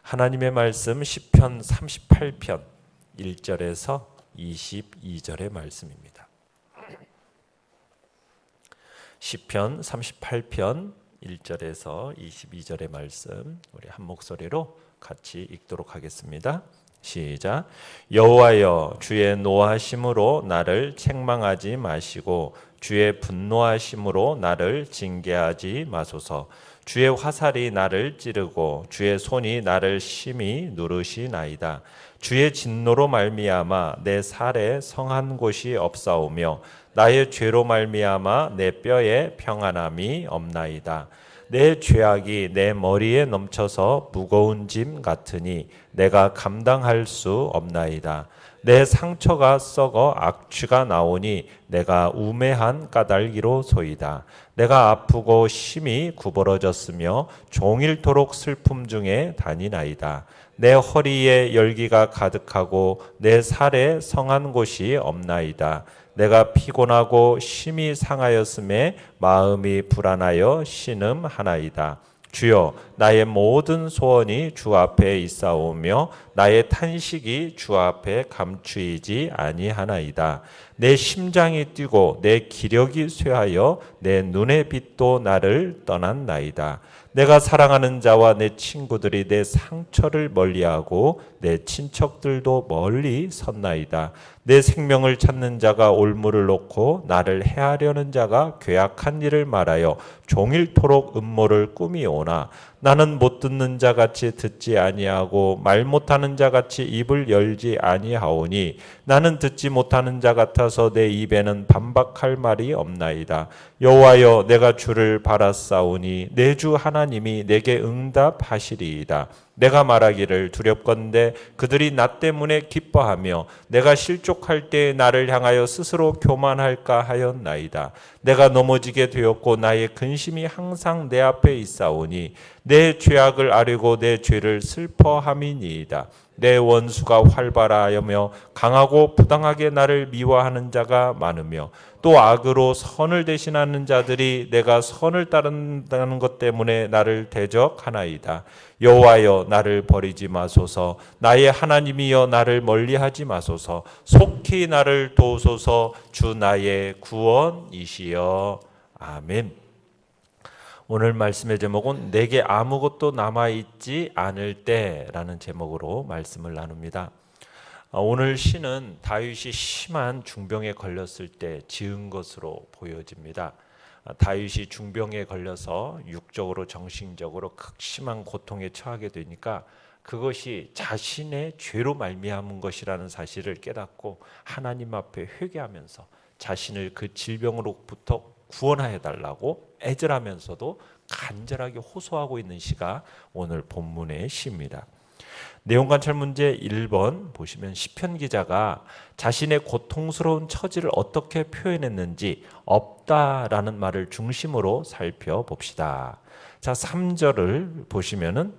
하나님의 말씀 시편 38편 1절에서 22절의 말씀입니다. 시편 38편 1절에서 22절의 말씀 우리 한 목소리로 같이 읽도록 하겠습니다. 시작. 여호와여, 주의 노하심으로 나를 책망하지 마시고 주의 분노하심으로 나를 징계하지 마소서. 주의 화살이 나를 찌르고 주의 손이 나를 심히 누르시나이다. 주의 진노로 말미암아 내 살에 성한 곳이 없사오며 나의 죄로 말미암아 내 뼈에 평안함이 없나이다. 내 죄악이 내 머리에 넘쳐서 무거운 짐 같으니 내가 감당할 수 없나이다. 내 상처가 썩어 악취가 나오니 내가 우매한 까닭이로 소이다. 내가 아프고 심히 구부러졌으며 종일토록 슬픔 중에 다니나이다. 내 허리에 열기가 가득하고 내 살에 성한 곳이 없나이다. 내가 피곤하고 심히 상하였음에 마음이 불안하여 신음하나이다. 주여, 나의 모든 소원이 주 앞에 있사오며 나의 탄식이 주 앞에 감추이지 아니하나이다. 내 심장이 뛰고 내 기력이 쇠하여 내 눈의 빛도 나를 떠났나이다. 내가 사랑하는 자와 내 친구들이 내 상처를 멀리하고 내 친척들도 멀리 섰나이다. 내 생명을 찾는 자가 올무를 놓고 나를 해하려는 자가 괴악한 일을 말하여 종일토록 음모를 꾸미오나 나는 못 듣는 자같이 듣지 아니하고 말 못하는 자같이 입을 열지 아니하오니 나는 듣지 못하는 자 같아서 내 입에는 반박할 말이 없나이다. 여호와여, 내가 주를 바라싸우니 내 주 하나님이 내게 응답하시리이다. 내가 말하기를 두렵건대 그들이 나 때문에 기뻐하며 내가 실족할 때 나를 향하여 스스로 교만할까 하였나이다. 내가 넘어지게 되었고 나의 근심이 항상 내 앞에 있사오니 내 죄악을 아뢰고 내 죄를 슬퍼함이니이다. 내 원수가 활발하여며 강하고 부당하게 나를 미워하는 자가 많으며 또 악으로 선을 대신하는 자들이 내가 선을 따른다는 것 때문에 나를 대적하나이다. 여호와여, 나를 버리지 마소서. 나의 하나님이여, 나를 멀리하지 마소서. 속히 나를 도우소서. 주 나의 구원이시여. 아멘. 오늘 말씀의 제목은 내게 아무것도 남아있지 않을 때라는 제목으로 말씀을 나눕니다. 오늘 시는 다윗이 심한 중병에 걸렸을 때 지은 것으로 보여집니다. 다윗이 중병에 걸려서 육적으로 정신적으로 극심한 고통에 처하게 되니까 그것이 자신의 죄로 말미암은 것이라는 사실을 깨닫고 하나님 앞에 회개하면서 자신을 그 질병으로부터 구원하여 달라고 애절하면서도 간절하게 호소하고 있는 시가 오늘 본문의 시입니다. 내용 관찰 문제 1번 보시면 시편 기자가 자신의 고통스러운 처지를 어떻게 표현했는지 없다라는 말을 중심으로 살펴봅시다. 자, 3절을 보시면은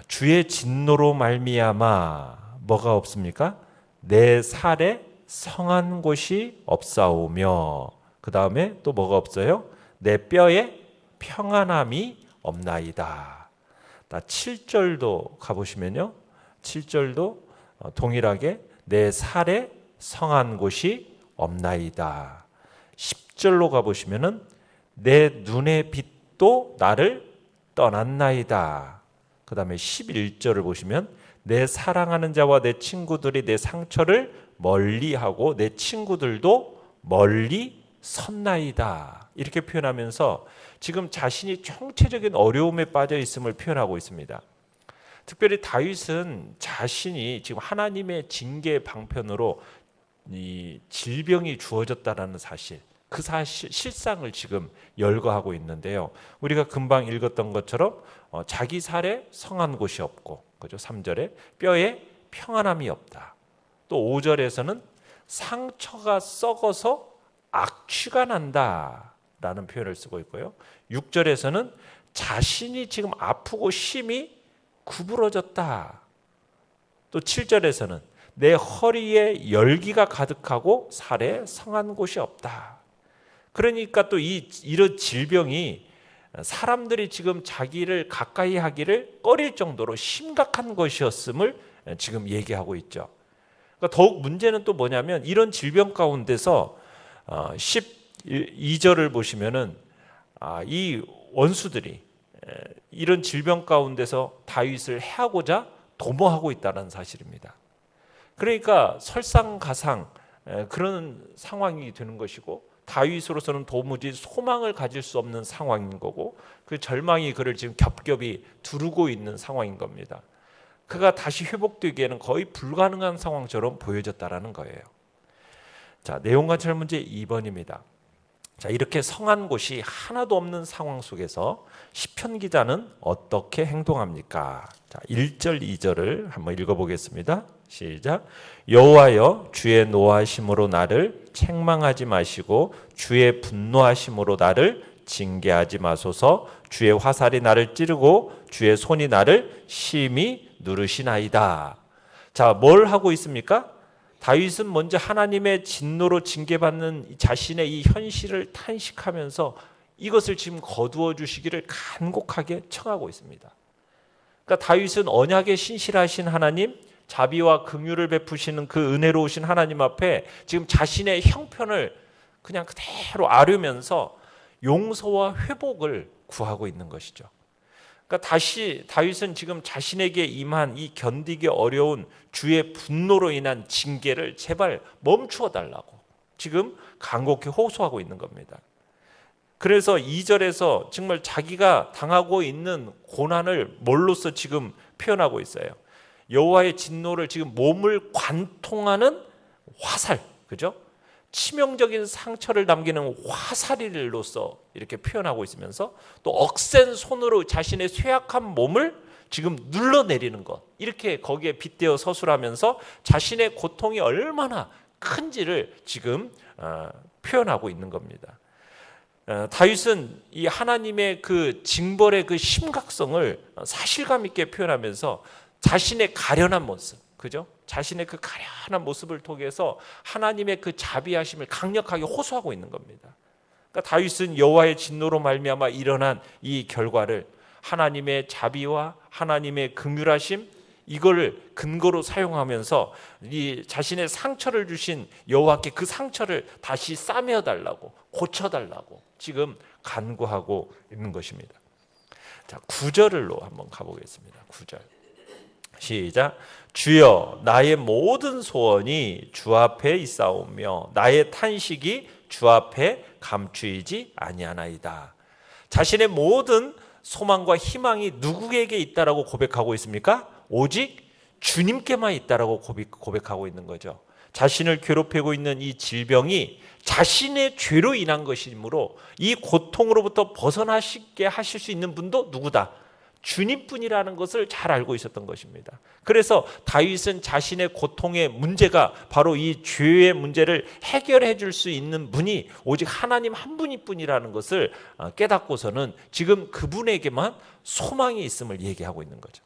주의 진노로 말미암아 뭐가 없습니까? 내 살에 성한 곳이 없사오며 그 다음에 또 뭐가 없어요? 내 뼈에 평안함이 없나이다. 7절도 가보시면요. 7절도 동일하게 내 살에 성한 곳이 없나이다. 10절로 가보시면은 내 눈의 빛도 나를 떠났나이다. 그 다음에 11절을 보시면 내 사랑하는 자와 내 친구들이 내 상처를 멀리하고 내 친구들도 멀리 섰나이다. 이렇게 표현하면서 지금 자신이 총체적인 어려움에 빠져 있음을 표현하고 있습니다. 특별히 다윗은 자신이 지금 하나님의 징계 방편으로 이 질병이 주어졌다라는 사실, 그 사실 실상을 지금 열거하고 있는데요. 우리가 금방 읽었던 것처럼 자기 살에 성한 곳이 없고, 그죠? 3절에 뼈에 평안함이 없다. 또 5절에서는 상처가 썩어서 악취가 난다라는 표현을 쓰고 있고요. 6절에서는 자신이 지금 아프고 심히 구부러졌다. 또 7절에서는 내 허리에 열기가 가득하고 살에 성한 곳이 없다. 그러니까 또 이런 질병이 사람들이 지금 자기를 가까이 하기를 꺼릴 정도로 심각한 것이었음을 지금 얘기하고 있죠. 그러니까 더욱 문제는 또 뭐냐면 이런 질병 가운데서 12절을 보시면은 이 원수들이 이런 질병 가운데서 다윗을 해하고자 도모하고 있다는 사실입니다. 그러니까 설상가상 그런 상황이 되는 것이고 다윗으로서는 도무지 소망을 가질 수 없는 상황인 거고 그 절망이 그를 지금 겹겹이 두르고 있는 상황인 겁니다. 그가 다시 회복되기에는 거의 불가능한 상황처럼 보여졌다라는 거예요. 자, 내용관찰 문제 2번입니다. 자, 이렇게 성한 곳이 하나도 없는 상황 속에서 시편 기자는 어떻게 행동합니까? 자, 1절, 2절을 한번 읽어보겠습니다. 시작. 여호와여, 주의 노하심으로 나를 책망하지 마시고 주의 분노하심으로 나를 징계하지 마소서. 주의 화살이 나를 찌르고 주의 손이 나를 심히 누르시나이다. 자, 뭘 하고 있습니까? 다윗은 먼저 하나님의 진노로 징계받는 자신의 이 현실을 탄식하면서 이것을 지금 거두어 주시기를 간곡하게 청하고 있습니다. 그러니까 다윗은 언약에 신실하신 하나님, 자비와 긍휼을 베푸시는 그 은혜로우신 하나님 앞에 지금 자신의 형편을 그냥 그대로 아뢰면서 용서와 회복을 구하고 있는 것이죠. 그러니까 다시 다윗은 지금 자신에게 임한 이 견디기 어려운 주의 분노로 인한 징계를 제발 멈추어 달라고 지금 간곡히 호소하고 있는 겁니다. 그래서 2절에서 정말 자기가 당하고 있는 고난을 뭘로써 지금 표현하고 있어요. 여호와의 진노를 지금 몸을 관통하는 화살, 그죠? 치명적인 상처를 남기는 화살이로서 이렇게 표현하고 있으면서 또 억센 손으로 자신의 쇠약한 몸을 지금 눌러내리는 것, 이렇게 거기에 빗대어 서술하면서 자신의 고통이 얼마나 큰지를 지금 표현하고 있는 겁니다. 다윗은 이 하나님의 그 징벌의 그 심각성을 사실감 있게 표현하면서 자신의 가련한 모습, 그죠? 자신의 그 가련한 모습을 통해서 하나님의 그 자비하심을 강력하게 호소하고 있는 겁니다. 그러니까 다윗은 여호와의 진노로 말미암아 일어난 이 결과를 하나님의 자비와 하나님의 긍휼하심 이거를 근거로 사용하면서 이 자신의 상처를 주신 여호와께 그 상처를 다시 싸매어 달라고 고쳐 달라고 지금 간구하고 있는 것입니다. 자, 9절로 한번 가보겠습니다. 9절. 시작. 주여, 나의 모든 소원이 주 앞에 있사오며 나의 탄식이 주 앞에 감추이지 아니하나이다. 자신의 모든 소망과 희망이 누구에게 있다라고 고백하고 있습니까? 오직 주님께만 있다라고 고백하고 있는 거죠. 자신을 괴롭히고 있는 이 질병이 자신의 죄로 인한 것이므로 이 고통으로부터 벗어나시게 하실 수 있는 분도 누구다? 주님뿐이라는 것을 잘 알고 있었던 것입니다. 그래서 다윗은 자신의 고통의 문제가 바로 이 죄의 문제를 해결해 줄 수 있는 분이 오직 하나님 한 분이뿐이라는 것을 깨닫고서는 지금 그분에게만 소망이 있음을 얘기하고 있는 거죠.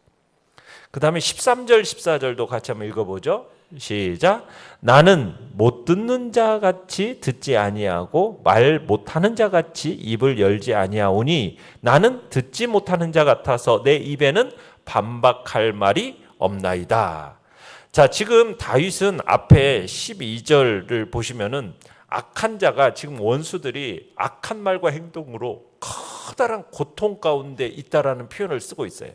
그 다음에 13절 14절도 같이 한번 읽어보죠. 시작. 나는 못 듣는 자같이 듣지 아니하고 말 못하는 자같이 입을 열지 아니하오니 나는 듣지 못하는 자 같아서 내 입에는 반박할 말이 없나이다. 자, 지금 다윗은 앞에 12절을 보시면은 악한 자가 지금 원수들이 악한 말과 행동으로 커다란 고통 가운데 있다라는 표현을 쓰고 있어요.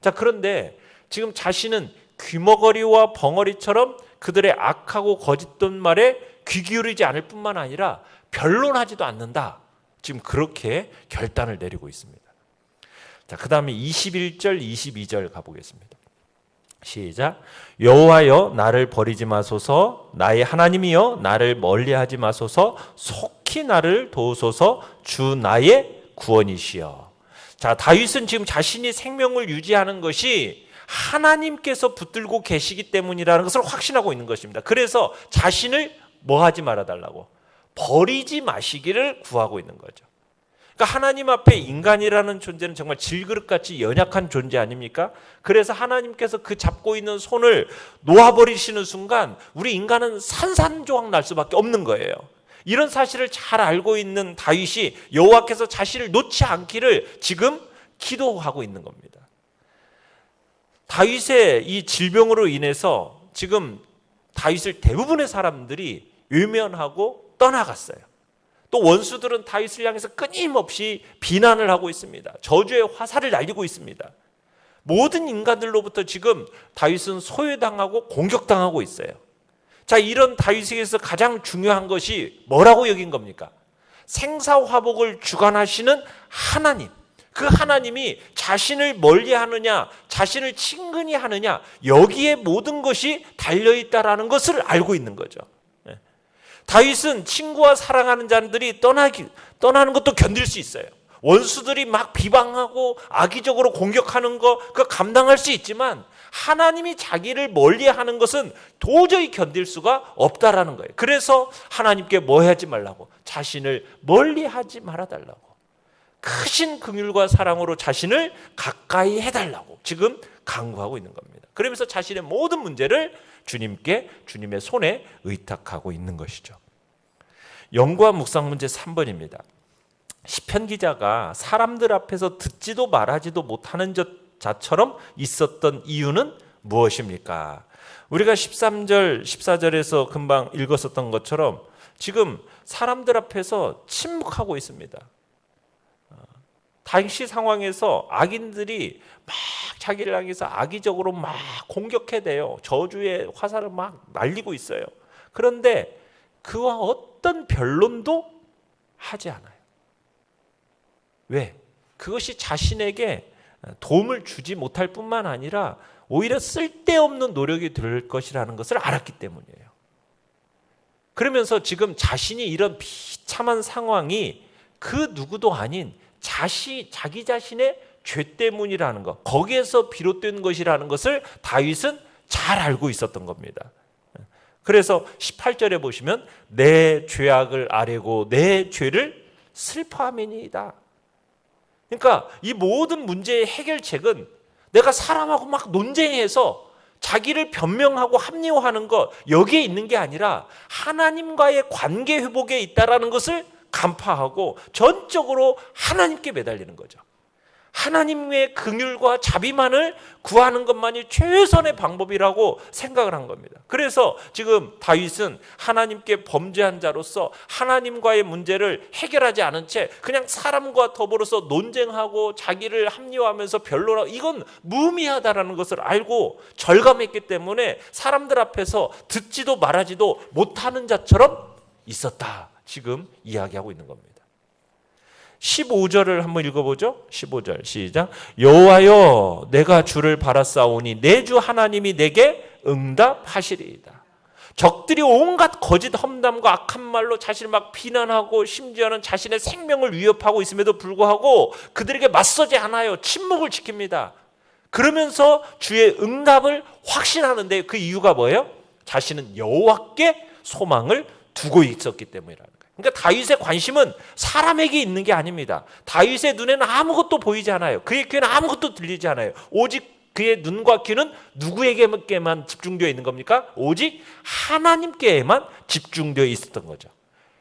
자, 그런데 지금 자신은 귀머거리와 벙어리처럼 그들의 악하고 거짓된 말에 귀 기울이지 않을 뿐만 아니라 변론하지도 않는다. 지금 그렇게 결단을 내리고 있습니다. 자, 그 다음에 21절, 22절 가보겠습니다. 시작. 여호와여, 나를 버리지 마소서. 나의 하나님이여, 나를 멀리하지 마소서. 속히 나를 도우소서. 주 나의 구원이시여. 자, 다윗은 지금 자신이 생명을 유지하는 것이 하나님께서 붙들고 계시기 때문이라는 것을 확신하고 있는 것입니다. 그래서 자신을 뭐 하지 말아달라고? 버리지 마시기를 구하고 있는 거죠. 그러니까 하나님 앞에 인간이라는 존재는 정말 질그릇같이 연약한 존재 아닙니까? 그래서 하나님께서 그 잡고 있는 손을 놓아버리시는 순간 우리 인간은 산산조각 날 수밖에 없는 거예요. 이런 사실을 잘 알고 있는 다윗이 여호와께서 자신을 놓지 않기를 지금 기도하고 있는 겁니다. 다윗의 이 질병으로 인해서 지금 다윗을 대부분의 사람들이 외면하고 떠나갔어요. 또 원수들은 다윗을 향해서 끊임없이 비난을 하고 있습니다. 저주의 화살을 날리고 있습니다. 모든 인간들로부터 지금 다윗은 소외당하고 공격당하고 있어요. 자, 이런 다윗에게서 가장 중요한 것이 뭐라고 여긴 겁니까? 생사화복을 주관하시는 하나님. 그 하나님이 자신을 멀리하느냐, 자신을 친근히 하느냐, 여기에 모든 것이 달려있다라는 것을 알고 있는 거죠. 다윗은 친구와 사랑하는 자들이 떠나는 것도 견딜 수 있어요. 원수들이 막 비방하고 악의적으로 공격하는 거 그거 감당할 수 있지만 하나님이 자기를 멀리하는 것은 도저히 견딜 수가 없다라는 거예요. 그래서 하나님께 뭐 하지 말라고? 자신을 멀리하지 말아달라고. 크신 긍휼과 사랑으로 자신을 가까이 해달라고 지금 강구하고 있는 겁니다. 그러면서 자신의 모든 문제를 주님께, 주님의 손에 의탁하고 있는 것이죠. 연구와 묵상 문제 3번입니다. 시편 기자가 사람들 앞에서 듣지도 말하지도 못하는 자처럼 있었던 이유는 무엇입니까? 우리가 13절, 14절에서 금방 읽었었던 것처럼 지금 사람들 앞에서 침묵하고 있습니다. 당시 상황에서 악인들이 막 자기를 향해서 악의적으로 막 공격해대요. 저주의 화살을 막 날리고 있어요. 그런데 그와 어떤 변론도 하지 않아요. 왜? 그것이 자신에게 도움을 주지 못할 뿐만 아니라 오히려 쓸데없는 노력이 될 것이라는 것을 알았기 때문이에요. 그러면서 지금 자신이 이런 비참한 상황이 그 누구도 아닌 자기 자신의 죄 때문이라는 것, 거기에서 비롯된 것이라는 것을 다윗은 잘 알고 있었던 겁니다. 그래서 18절에 보시면 내 죄악을 아뢰고 내 죄를 슬퍼함이니이다. 그러니까 이 모든 문제의 해결책은 내가 사람하고 막 논쟁해서 자기를 변명하고 합리화하는 것 여기에 있는 게 아니라 하나님과의 관계 회복에 있다라는 것을 간파하고 전적으로 하나님께 매달리는 거죠. 하나님의 긍휼과 자비만을 구하는 것만이 최선의 방법이라고 생각을 한 겁니다. 그래서 지금 다윗은 하나님께 범죄한 자로서 하나님과의 문제를 해결하지 않은 채 그냥 사람과 더불어서 논쟁하고 자기를 합리화하면서 변론하고 이건 무의미하다라는 것을 알고 절감했기 때문에 사람들 앞에서 듣지도 말하지도 못하는 자처럼 있었다. 지금 이야기하고 있는 겁니다. 15절을 한번 읽어보죠. 15절 시작. 여호와여 내가 주를 바라싸우니 내 주 하나님이 내게 응답하시리이다. 적들이 온갖 거짓 험담과 악한 말로 자신을 막 비난하고 심지어는 자신의 생명을 위협하고 있음에도 불구하고 그들에게 맞서지 않아요. 침묵을 지킵니다. 그러면서 주의 응답을 확신하는데 그 이유가 뭐예요? 자신은 여호와께 소망을 두고 있었기 때문이라는 거예요. 그러니까 다윗의 관심은 사람에게 있는 게 아닙니다. 다윗의 눈에는 아무것도 보이지 않아요. 그의 귀에는 아무것도 들리지 않아요. 오직 그의 눈과 귀는 누구에게만 집중되어 있는 겁니까? 오직 하나님께만 집중되어 있었던 거죠.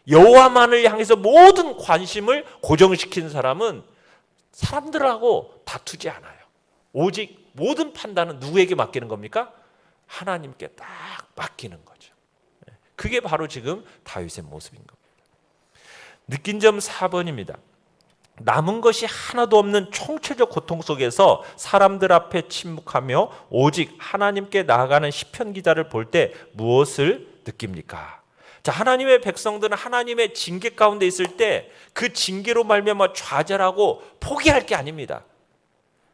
여호와만을 향해서 모든 관심을 고정시킨 사람은 사람들하고 다투지 않아요. 오직 모든 판단은 누구에게 맡기는 겁니까? 하나님께 딱 맡기는 거죠. 그게 바로 지금 다윗의 모습인 겁니다. 느낀 점 4번입니다. 남은 것이 하나도 없는 총체적 고통 속에서 사람들 앞에 침묵하며 오직 하나님께 나아가는 시편 기자를 볼 때 무엇을 느낍니까? 자, 하나님의 백성들은 하나님의 징계 가운데 있을 때 그 징계로 말미암아 좌절하고 포기할 게 아닙니다.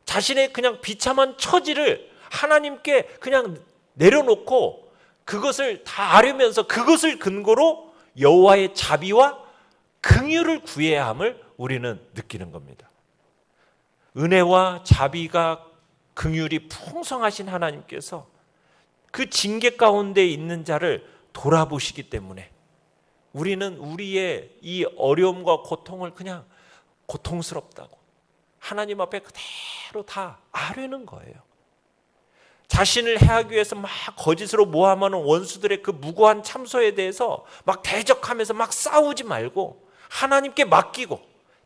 자신의 그냥 비참한 처지를 하나님께 그냥 내려놓고 그것을 다 아뢰면서 그것을 근거로 여호와의 자비와 긍휼을 구해야 함을 우리는 느끼는 겁니다. 은혜와 자비가 긍휼이 풍성하신 하나님께서 그 징계 가운데 있는 자를 돌아보시기 때문에 우리는 우리의 이 어려움과 고통을 그냥 고통스럽다고 하나님 앞에 그대로 다 아뢰는 거예요. 자신을 해하기 위해서 막 거짓으로 모함하는 원수들의 그 무고한 참소에 대해서 막 대적하면서 막 싸우지 말고 하나님께 맡기고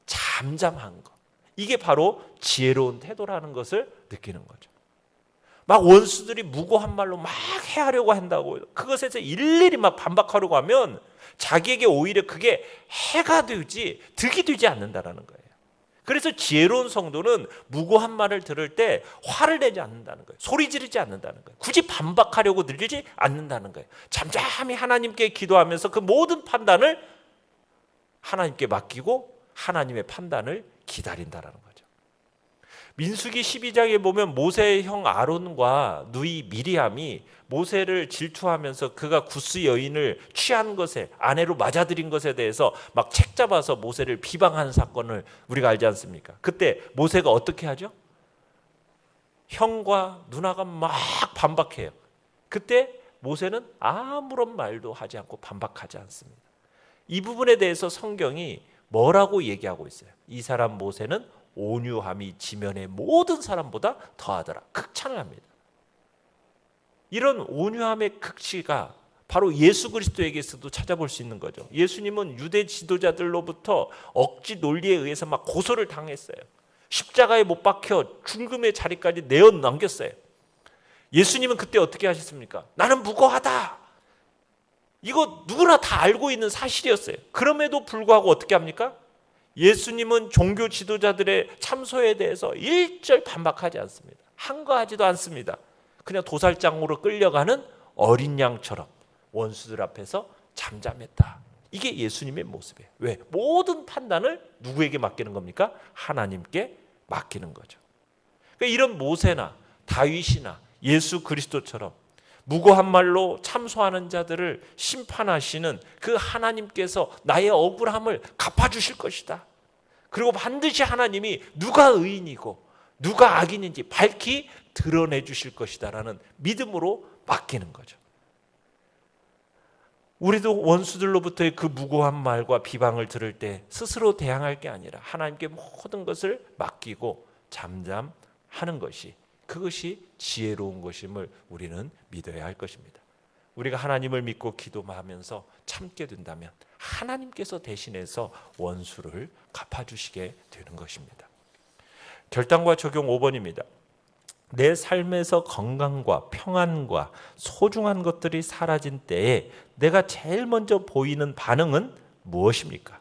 잠잠한 것. 이게 바로 지혜로운 태도라는 것을 느끼는 거죠. 막 원수들이 무고한 말로 막 해하려고 한다고 그것에서 일일이 막 반박하려고 하면 자기에게 오히려 그게 해가 되지 득이 되지 않는다라는 거예요. 그래서 지혜로운 성도는 무고한 말을 들을 때 화를 내지 않는다는 거예요. 소리 지르지 않는다는 거예요. 굳이 반박하려고 들지 않는다는 거예요. 잠잠히 하나님께 기도하면서 그 모든 판단을 하나님께 맡기고 하나님의 판단을 기다린다라는 거죠. 민수기 12장에 보면 모세의 형 아론과 누이 미리암이 모세를 질투하면서 그가 구스 여인을 취한 것에 아내로 맞아들인 것에 대해서 막 책 잡아서 모세를 비방하는 사건을 우리가 알지 않습니까? 그때 모세가 어떻게 하죠? 형과 누나가 막 반박해요. 그때 모세는 아무런 말도 하지 않고 반박하지 않습니다. 이 부분에 대해서 성경이 뭐라고 얘기하고 있어요? 이 사람 모세는 온유함이 지면의 모든 사람보다 더하더라. 극찬을 합니다. 이런 온유함의 극치가 바로 예수 그리스도에게서도 찾아볼 수 있는 거죠. 예수님은 유대 지도자들로부터 억지 논리에 의해서 막 고소를 당했어요. 십자가에 못 박혀 죽음의 자리까지 내어 넘겼어요. 예수님은 그때 어떻게 하셨습니까? 나는 무고하다. 이거 누구나 다 알고 있는 사실이었어요. 그럼에도 불구하고 어떻게 합니까? 예수님은 종교 지도자들의 참소에 대해서 일절 반박하지 않습니다. 한가하지도 않습니다. 그냥 도살장으로 끌려가는 어린 양처럼 원수들 앞에서 잠잠했다. 이게 예수님의 모습이에요. 왜? 모든 판단을 누구에게 맡기는 겁니까? 하나님께 맡기는 거죠. 그러니까 이런 모세나 다윗이나 예수 그리스도처럼 무고한 말로 참소하는 자들을 심판하시는 그 하나님께서 나의 억울함을 갚아주실 것이다. 그리고 반드시 하나님이 누가 의인이고 누가 악인인지 밝히 드러내 주실 것이다 라는 믿음으로 맡기는 거죠. 우리도 원수들로부터의 그 무고한 말과 비방을 들을 때 스스로 대항할 게 아니라 하나님께 모든 것을 맡기고 잠잠하는 것이 그것이 지혜로운 것임을 우리는 믿어야 할 것입니다. 우리가 하나님을 믿고 기도하면서 참게 된다면 하나님께서 대신해서 원수를 갚아주시게 되는 것입니다. 결단과 적용 5번입니다. 내 삶에서 건강과 평안과 소중한 것들이 사라진 때에 내가 제일 먼저 보이는 반응은 무엇입니까?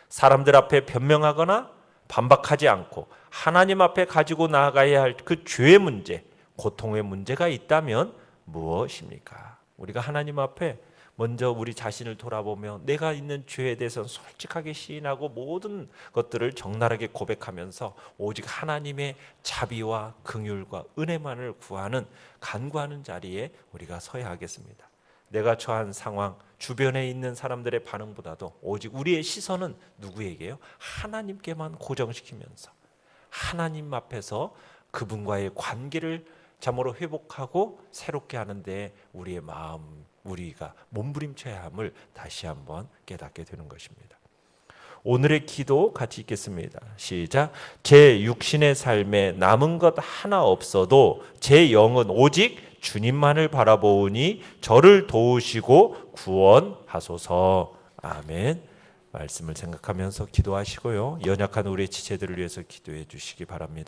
사람들 앞에 변명하거나 반박하지 않고 하나님 앞에 가지고 나아가야 할 그 죄의 문제, 고통의 문제가 있다면 무엇입니까? 우리가 하나님 앞에 먼저 우리 자신을 돌아보며 내가 있는 죄에 대해서 솔직하게 시인하고 모든 것들을 적나라하게 고백하면서 오직 하나님의 자비와 긍휼과 은혜만을 구하는 간구하는 자리에 우리가 서야 하겠습니다. 내가 처한 상황, 주변에 있는 사람들의 반응보다도 오직 우리의 시선은 누구에게요? 하나님께만 고정시키면서 하나님 앞에서 그분과의 관계를 참으로 회복하고 새롭게 하는 데 우리의 마음, 우리가 몸부림쳐야 함을 다시 한번 깨닫게 되는 것입니다. 오늘의 기도 같이 읽겠습니다. 시작. 제 육신의 삶에 남은 것 하나 없어도 제 영은 오직 주님만을 바라보니 저를 도우시고 구원하소서. 아멘. 말씀을 생각하면서 기도하시고요. 연약한 우리의 지체들을 위해서 기도해 주시기 바랍니다.